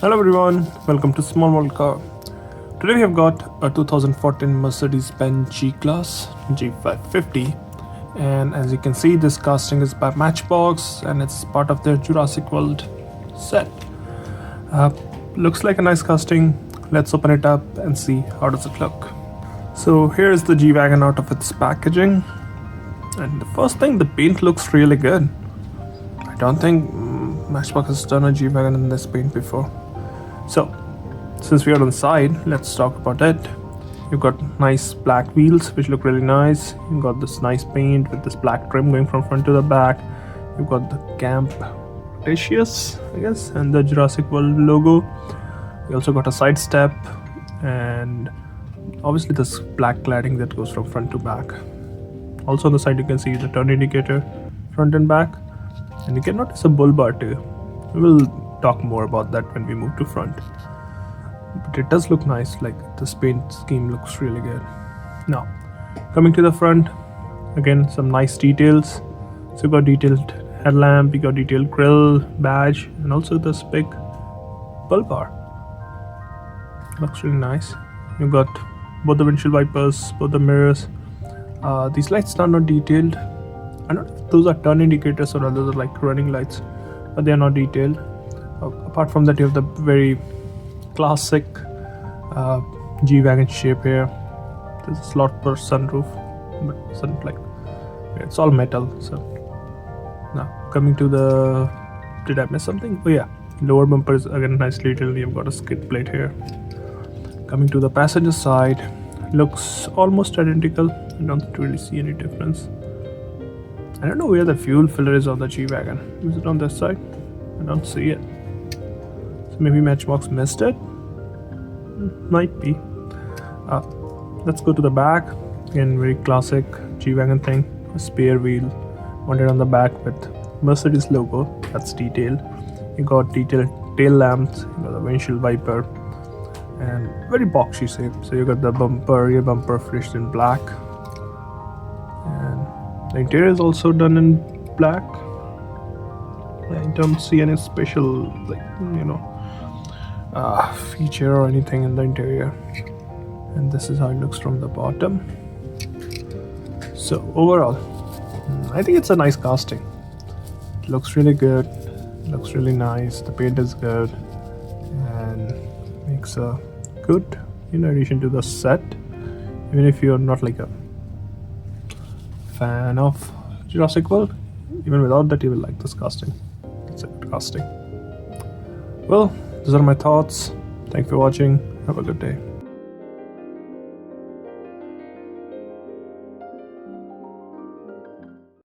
Hello everyone, welcome to Small World Car. Today we have got a 2014 Mercedes Benz G Class G550, and as you can see, this casting is by Matchbox and it's part of their Jurassic World set. Looks like a nice casting. Let's open it up and see how does it look. So here is the G Wagon out of its packaging, and the first thing, the paint looks really good. I don't think Matchbox has done a G Wagon in this paint before. So, since we are on the side, let's talk about it. You've got nice black wheels, which look really nice. You've got this nice paint with this black trim going from front to the back. You've got the Camp Cretaceous, I guess, and the Jurassic World logo. You also got a side step, and obviously this black cladding that goes from front to back. Also on the side, you can see the turn indicator, front and back, and you can notice a bull bar too. We will talk more about that when we move to front, but it does look nice. Like, this paint scheme looks really good. Now coming to the front, again some nice details. So you got detailed headlamp, you got detailed grille badge, and also this big bull bar. Looks really nice. You got both the windshield wipers, both the mirrors. These lights are not detailed. I don't know if those are turn indicators or others are like running lights, but they are not detailed. Apart from that, you have the very classic G Wagon shape here. There's a slot per sunroof, but it's all metal. So now coming to the, did I miss something? Oh yeah, lower bumper is again nicely detailed. You've got a skid plate here. Coming to the passenger side, looks almost identical. I don't really see any difference. I don't know where the fuel filler is on the G Wagon. Is it on this side? I don't see it. Maybe Matchbox missed it? Might be. Let's go to the back. Again, very classic G-Wagon thing. A spare wheel mounted on the back with Mercedes logo. That's detailed. You got detailed tail lamps, you got the windshield wiper, and very boxy shape. So you got the rear bumper finished in black. And the interior is also done in black. I don't see any special, feature or anything in the interior, and this is how it looks from the bottom. So overall, I think it's a nice casting. It looks really good, looks really nice. The paint is good and makes a good addition to the set. Even if you're not like a fan of Jurassic World, even without that you will like this casting. It's a good casting. Well, those are my thoughts. Thank you for watching. Have a good day.